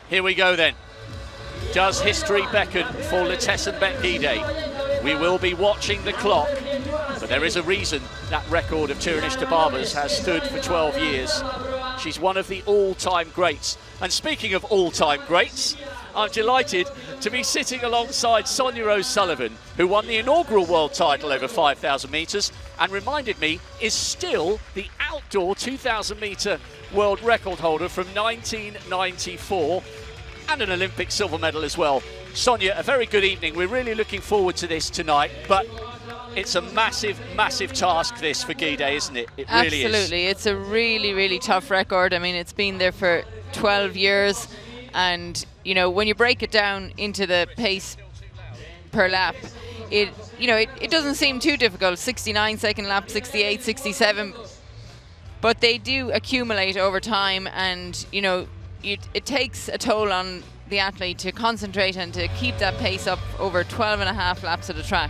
Here we go then. Does history beckon for Le Tessenbet Guide? We will be watching the clock, but there is a reason that record of ጥሩነሽ Dibaba's has stood for 12 years. She's one of the all-time greats. And speaking of all-time greats, I'm delighted to be sitting alongside Sonia O'Sullivan, who won the inaugural world title over 5,000 metres and reminded me is still the outdoor 2,000 metre world record holder from 1994 and an Olympic silver medal as well. Sonia, a very good evening. We're really looking forward to this tonight, but it's a massive, massive task this for Guide, isn't it? It really is. Absolutely. It's a really, really tough record. I mean, it's been there for 12 years, and you know, when you break it down into the pace per lap, it doesn't seem too difficult. 69 second lap, 68, 67, but they do accumulate over time, and you know, it takes a toll on the athlete to concentrate and to keep that pace up over 12 and a half laps of the track.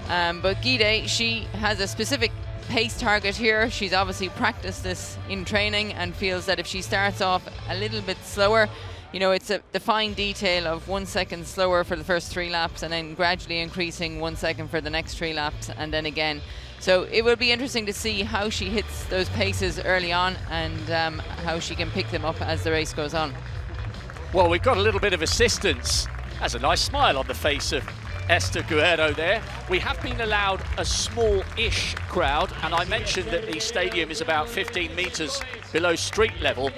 But Guide, she has a specific pace target here. She's obviously practiced this in training and feels that if she starts off a little bit slower, you know, it's the fine detail of 1 second slower for the first 3 laps and then gradually increasing 1 second for the next 3 laps and then again. So it will be interesting to see how she hits those paces early on and how she can pick them up as the race goes on. Well, we've got a little bit of assistance. That's a nice smile on the face of Esther Guerrero there. We have been allowed a small-ish crowd, and I mentioned that the stadium is about 15 metres below street level,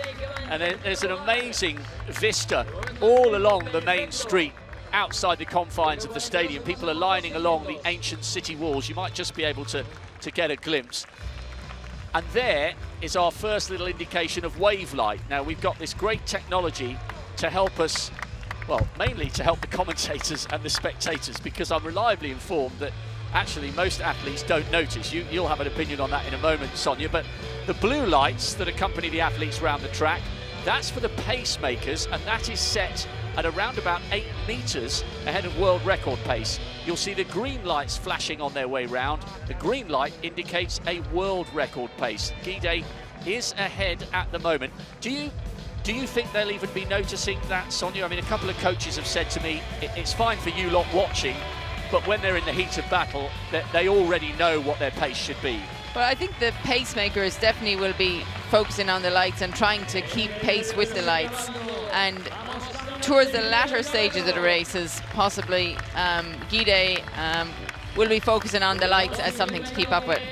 and there's an amazing vista all along the main street outside the confines of the stadium. People are lining along the ancient city walls. You might just be able to get a glimpse. And there is our first little indication of wave light. Now, we've got this great technology to help us, well, mainly to help the commentators and the spectators, because I'm reliably informed that actually most athletes don't notice. You'll have an opinion on that in a moment, Sonia, but the blue lights that accompany the athletes around the track, that's for the pacemakers, and that is set at around about 8 metres ahead of world record pace. You'll see the green lights flashing on their way round. The green light indicates a world record pace. Guide is ahead at the moment. Do you think they'll even be noticing that, Sonia? I mean, a couple of coaches have said to me, it's fine for you lot watching, but when they're in the heat of battle, they already know what their pace should be. Well, I think the pacemakers definitely will be focusing on the lights and trying to keep pace with the lights. And towards the latter stages of the races, possibly Guide will be focusing on the lights as something to keep up with.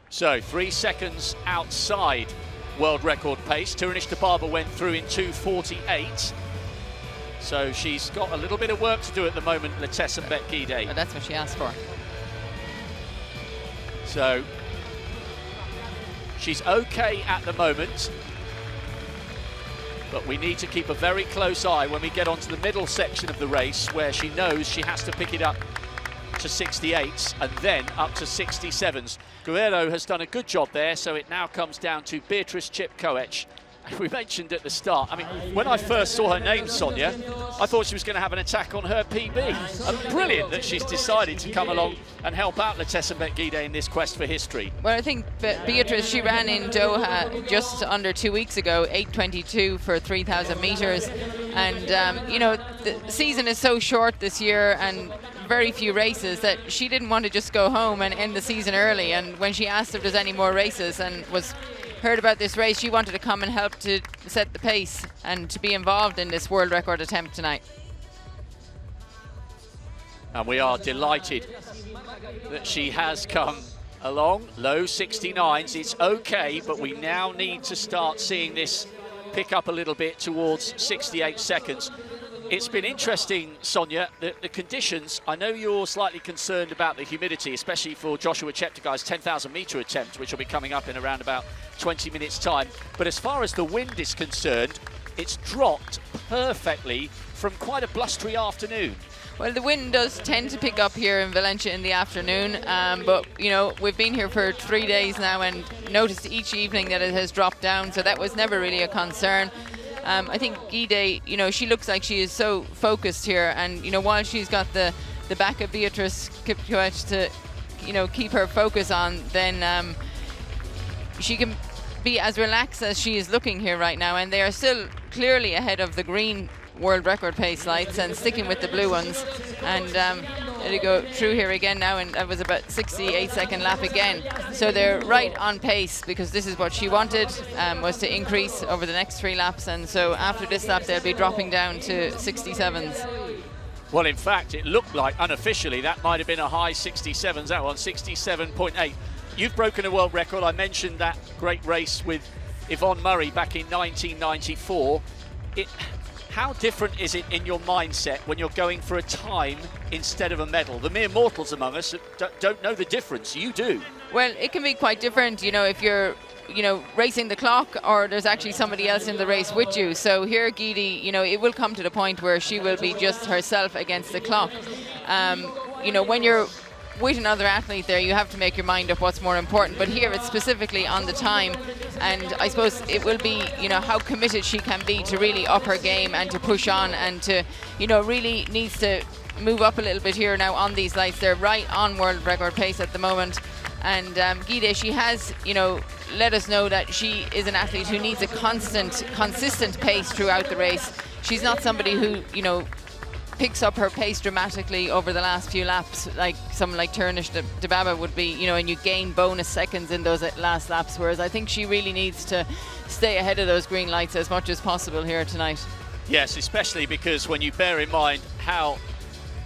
So 3 seconds outside world record pace. ጥሩነሽ Dibaba went through in 2:48. So she's got a little bit of work to do at the moment, Le Tessenbet Guide. Oh, that's what she asked for. So she's okay at the moment, but we need to keep a very close eye when we get onto the middle section of the race, where she knows she has to pick it up to 68s and then up to 67s. Guerrero has done a good job there, so it now comes down to Beatrice Chipkoech. We mentioned at the start, I mean, when I first saw her name, Sonia, I thought she was going to have an attack on her PB. And brilliant that she's decided to come along and help out Le Tessenbet Guide in this quest for history. Well, I think Beatrice, she ran in Doha just under 2 weeks ago, 8:22 for 3,000 metres. And, you know, the season is so short this year and very few races that she didn't want to just go home and end the season early. And when she asked if there's any more races and was heard about this race, she wanted to come and help to set the pace and to be involved in this world record attempt tonight. And we are delighted that she has come along. Low 69s, it's okay, but we now need to start seeing this pick up a little bit towards 68 seconds. It's been interesting, Sonia, the conditions. I know you're slightly concerned about the humidity, especially for Joshua Cheptegei's 10,000 metre attempt, which will be coming up in around about 20 minutes' time. But as far as the wind is concerned, it's dropped perfectly from quite a blustery afternoon. Well, the wind does tend to pick up here in Valencia in the afternoon, but, you know, we've been here for 3 days now and noticed each evening that it has dropped down, so that was never really a concern. I think Guide, you know, she looks like she is so focused here, and, you know, while she's got the back of Beatrice Chipkoech to, you know, keep her focus on, then she can be as relaxed as she is looking here right now, and they are still clearly ahead of the green world record pace lights and sticking with the blue ones. And there you go through here again now, and that was about 68-second lap again. So they're right on pace, because this is what she wanted, was to increase over the next 3 laps, and so after this lap they'll be dropping down to 67s. Well, in fact, it looked like unofficially that might have been a high 67s, that one, 67.8. You've broken a world record. I mentioned that great race with Yvonne Murray back in 1994. How different is it in your mindset when you're going for a time instead of a medal? The mere mortals among us don't know the difference. You do. Well, it can be quite different, you know, if you're, you know, racing the clock, or there's actually somebody else in the race with you. So here, Guidi, you know, it will come to the point where she will be just herself against the clock. You know, when you're with another athlete there, you have to make your mind up what's more important. But here it's specifically on the time, and I suppose it will be, you know, how committed she can be to really up her game and to push on, and to, you know, really needs to move up a little bit here now on these lights. They're right on world record pace at the moment. And Guide, she has, you know, let us know that she is an athlete who needs a consistent pace throughout the race. She's not somebody who, you know, picks up her pace dramatically over the last few laps, like someone like Turnish de Baba would be, you know, and you gain bonus seconds in those last laps, whereas I think she really needs to stay ahead of those green lights as much as possible here tonight. Yes, especially because when you bear in mind how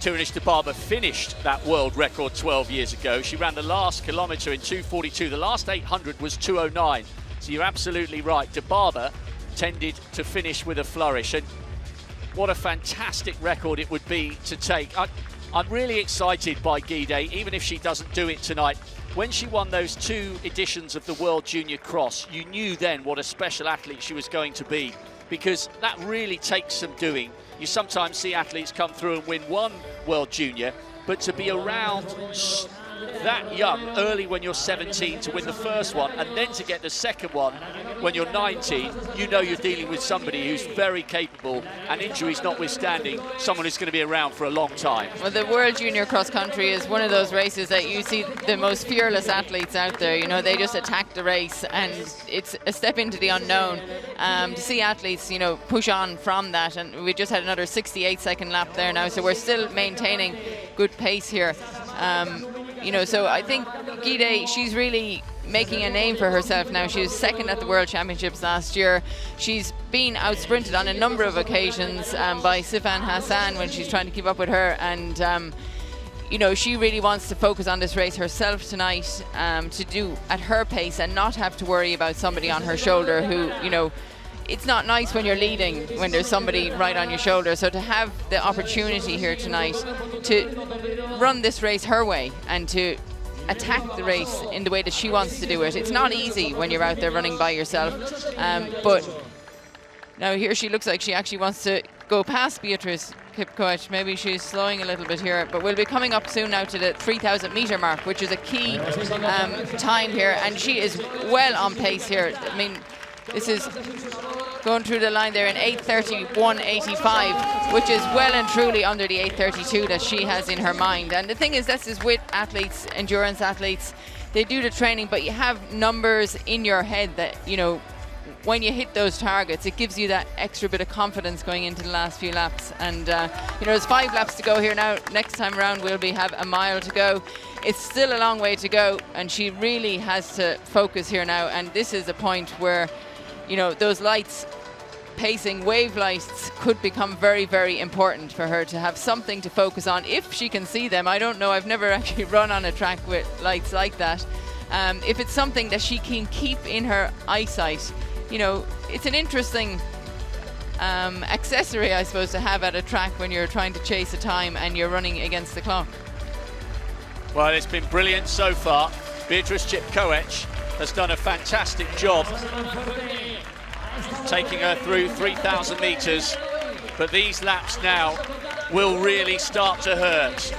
Turnish de Baba finished that world record 12 years ago, she ran the last kilometre in 2:42, the last 800 was 2:09, so you're absolutely right, de Baba tended to finish with a flourish, and what a fantastic record it would be to take. I'm really excited by Guide, even if she doesn't do it tonight. When she won those 2 editions of the World Junior Cross, you knew then what a special athlete she was going to be, because that really takes some doing. You sometimes see athletes come through and win 1 World Junior, but to be around that young, early when you're 17, to win the first one, and then to get the second one when you're 19, you know you're dealing with somebody who's very capable, and injuries notwithstanding, someone who's going to be around for a long time. Well, the World Junior Cross Country is one of those races that you see the most fearless athletes out there. You know, they just attack the race, and it's a step into the unknown. To see athletes, you know, push on from that, and we just had another 68-second lap there now, so we're still maintaining good pace here. You know, so I think Guide, she's really making a name for herself now. She was second at the World Championships last year. She's been out-sprinted on a number of occasions by Sifan Hassan when she's trying to keep up with her, and you know, she really wants to focus on this race herself tonight, to do at her pace and not have to worry about somebody on her shoulder who, you know, it's not nice when you're leading when there's somebody right on your shoulder. So to have the opportunity here tonight to run this race her way and to attack the race in the way that she wants to do it. It's not easy when you're out there running by yourself, but now here she looks like she actually wants to go past Beatrice Kipkoech. Maybe she's slowing a little bit here, but we'll be coming up soon now to the 3,000 metre mark, which is a key time here, and she is well on pace here. I mean, this is going through the line there in 8:31.85, which is well and truly under the 8:32 that she has in her mind. And the thing is, this is with athletes, endurance athletes, they do the training, but you have numbers in your head that, you know, when you hit those targets, it gives you that extra bit of confidence going into the last few laps. And you know, there's 5 laps to go here now. Next time around we'll have a mile to go. It's still a long way to go, and she really has to focus here now. And this is a point where, you know, those lights, pacing wave lights, could become very, very important for her to have something to focus on if she can see them. I don't know, I've never actually run on a track with lights like that. If it's something that she can keep in her eyesight, you know, it's an interesting accessory, I suppose, to have at a track when you're trying to chase a time and you're running against the clock. Well, it's been brilliant so far. Beatrice Kipkoech has done a fantastic job taking her through 3,000 metres, but these laps now will really start to hurt.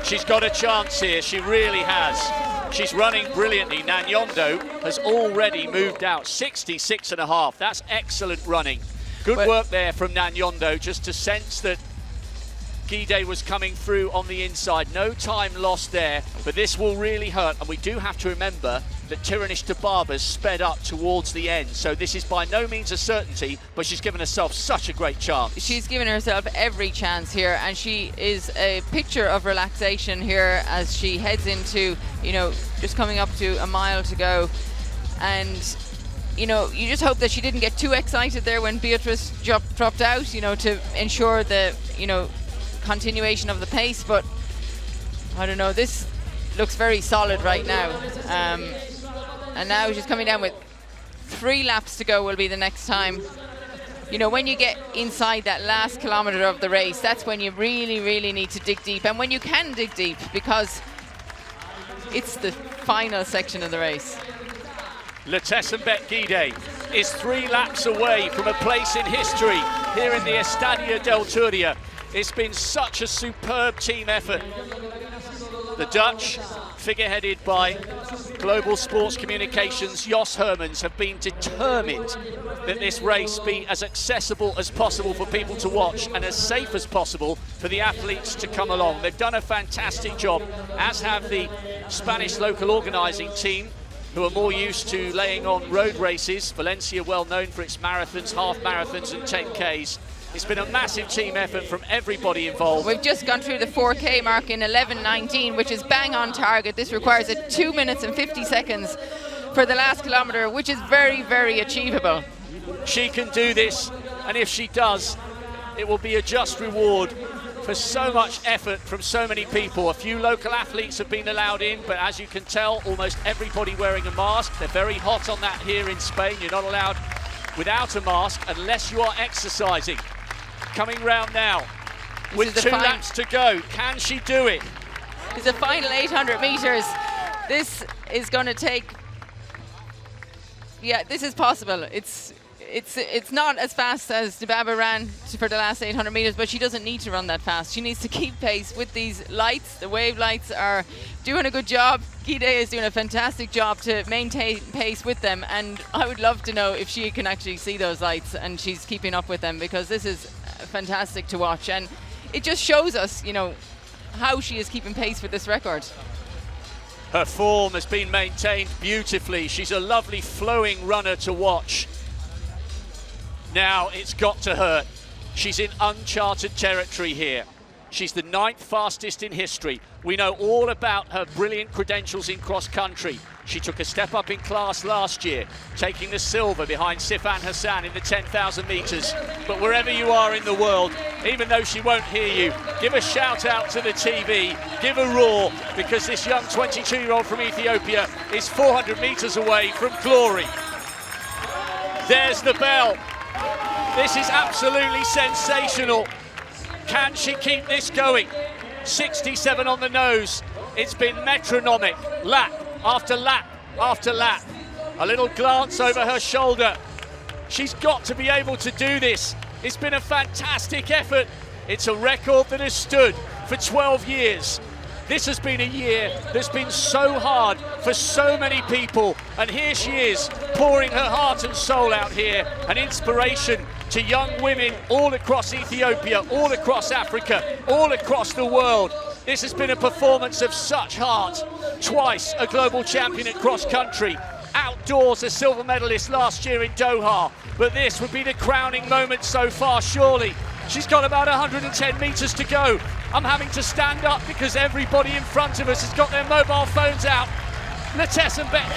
She's got a chance here, she really has. She's running brilliantly. Nanyondo has already moved out 66.5. That's excellent running. Good work there from Nanyondo, just to sense that Guide was coming through on the inside. No time lost there, but this will really hurt. And we do have to remember that ጥሩነሽ Dibaba's sped up towards the end. So this is by no means a certainty, but she's given herself such a great chance. She's given herself every chance here, and she is a picture of relaxation here as she heads into, you know, just coming up to a mile to go. And, you know, you just hope that she didn't get too excited there when Beatrice dropped out, you know, to ensure the, you know, continuation of the pace. But I don't know, this looks very solid right now. And now she's coming down with 3 laps to go will be the next time. You know, when you get inside that last kilometre of the race, that's when you really, really need to dig deep. And when you can dig deep, because it's the final section of the race. Tessembet is 3 laps away from a place in history here in the Estadio del Turia. It's been such a superb team effort. The Dutch, figureheaded by Global Sports Communications Jos Hermans, have been determined that this race be as accessible as possible for people to watch and as safe as possible for the athletes to come along. They've done a fantastic job, as have the Spanish local organising team, who are more used to laying on road races. Valencia well known for its marathons, half marathons and 10Ks. It's been a massive team effort from everybody involved. We've just gone through the 4K mark in 11:19, which is bang on target. This requires 2 minutes and 50 seconds for the last kilometre, which is very, very achievable. She can do this, and if she does, it will be a just reward for so much effort from so many people. A few local athletes have been allowed in, but as you can tell, almost everybody wearing a mask. They're very hot on that here in Spain. You're not allowed without a mask unless you are exercising. Coming round now with 2 laps to go. Can she do it? It's the final 800 metres. This is going to take... Yeah, this is possible. It's not as fast as Dibaba ran for the last 800 metres, but she doesn't need to run that fast. She needs to keep pace with these lights. The wave lights are doing a good job. Gide is doing a fantastic job to maintain pace with them, and I would love to know if she can actually see those lights and she's keeping up with them, because this is fantastic to watch, and it just shows us, you know, how she is keeping pace for this record. Her form has been maintained beautifully. She's a lovely flowing runner to watch. Now it's got to hurt. She's in uncharted territory here. She's the 9th fastest in history. We know all about her brilliant credentials in cross-country. She took a step up in class last year, taking the silver behind Sifan Hassan in the 10,000 metres. But wherever you are in the world, even though she won't hear you, give a shout out to the TV, give a roar, because this young 22-year-old from Ethiopia is 400 metres away from glory. There's the bell. This is absolutely sensational. Can she keep this going? 67 on the nose. It's been metronomic, lap after lap after lap. A little glance over her shoulder. She's got to be able to do this. It's been a fantastic effort. It's a record that has stood for 12 years. This has been a year that's been so hard for so many people, and here she is, pouring her heart and soul out here, an inspiration to young women all across Ethiopia, all across Africa, all across the world. This has been a performance of such heart. Twice a global champion at cross-country, outdoors a silver medalist last year in Doha, but this would be the crowning moment so far, surely. She's got about 110 metres to go. I'm having to stand up because everybody in front of us has got their mobile phones out. Tessembet,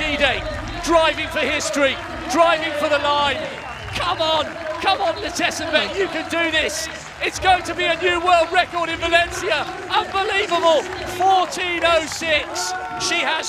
driving for history, driving for the line. Come on, Tessembet, you can do this. It's going to be a new world record in Valencia. Unbelievable, 14:06. She has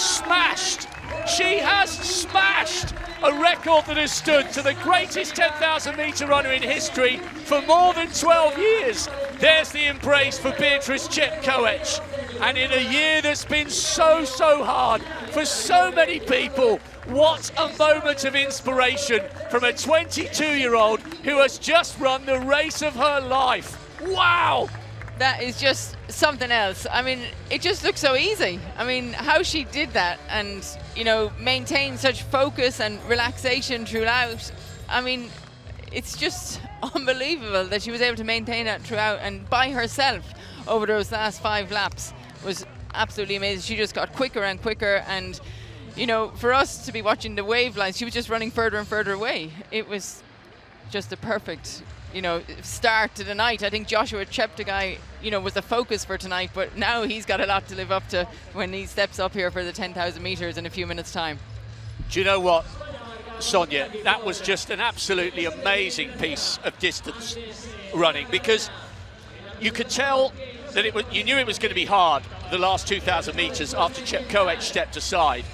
smashed a record that has stood to the greatest 10,000 metre runner in history for more than 12 years. There's the embrace for Beatrice Chepkoech. And in a year that's been so hard for so many people, what a moment of inspiration from a 22-year-old who has just run the race of her life. Wow! That is just something else. I mean, it just looks so easy. I mean, how she did that and, you know, maintain such focus and relaxation throughout. I mean, it's just unbelievable that she was able to maintain that throughout and by herself over those last 5 laps was absolutely amazing. She just got quicker and quicker, and you know, for us to be watching the wave lines, she was just running further and further away. It was just a perfect, you know, start to the night. I think Joshua Cheptegei, you know, was the focus for tonight, but now he's got a lot to live up to when he steps up here for the 10,000 meters in a few minutes' time. Do you know what, Sonia? That was just an absolutely amazing piece of distance running, because you could tell that you knew it was going to be hard the last 2,000 meters after Chepkoech stepped aside,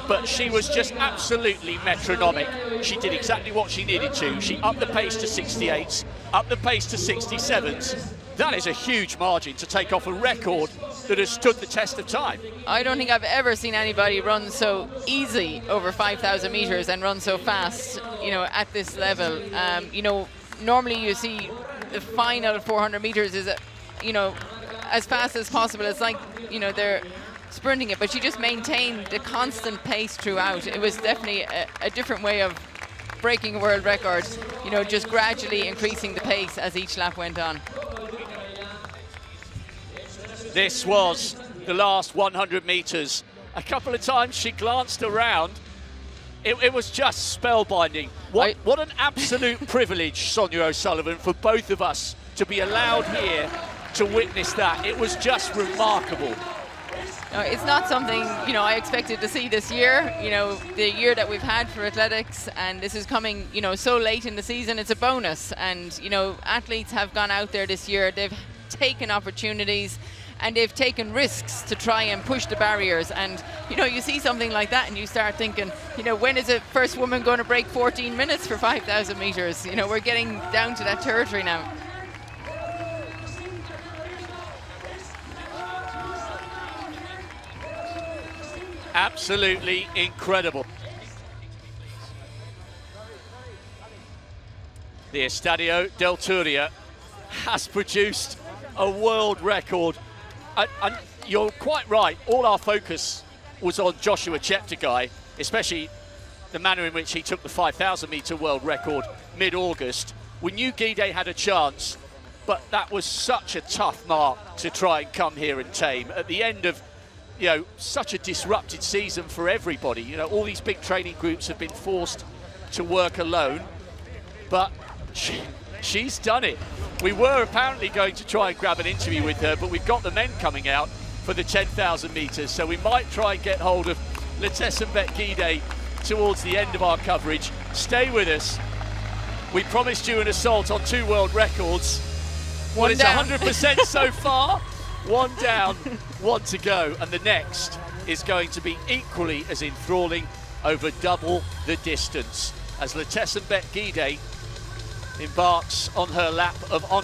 but she was just absolutely metronomic. She did exactly what she needed to. She upped the pace to 68s, upped the pace to 67s. That is a huge margin to take off a record that has stood the test of time. I don't think I've ever seen anybody run so easy over 5,000 meters and run so fast, you know, at this level. You know, normally you see the final 400 meters is, you know, as fast as possible. It's like, you know, they're sprinting it, but she just maintained the constant pace throughout. It was definitely a different way of breaking a world record, you know, just gradually increasing the pace as each lap went on. This was the last 100 meters. A couple of times she glanced around. It was just spellbinding. What an absolute privilege, Sonia O'Sullivan, for both of us to be allowed here to witness that. It was just remarkable. It's not something, you know, I expected to see this year, you know, the year that we've had for athletics, and this is coming, you know, so late in the season. It's a bonus, and, you know, athletes have gone out there this year, they've taken opportunities and they've taken risks to try and push the barriers. And, you know, you see something like that and you start thinking, you know, when is a first woman going to break 14 minutes for 5,000 meters? You know, we're getting down to that territory now. Absolutely incredible. The Estadio del Turia has produced a world record. And you're quite right, all our focus was on Joshua Cheptegei, especially the manner in which he took the 5,000 meter world record mid-August. We knew Guide had a chance, but that was such a tough mark to try and come here and tame at the end of, you know, such a disrupted season for everybody. You know, all these big training groups have been forced to work alone, but she's done it. We were apparently going to try and grab an interview with her, but we've got the men coming out for the 10,000 meters, so we might try and get hold of Letesembet Guide towards the end of our coverage. Stay with us. We promised you an assault on 2 world records. Well, it's 100% so far. 1 down, 1 to go, and the next is going to be equally as enthralling, over double the distance, as Letesembet Guide embarks on her lap of honor.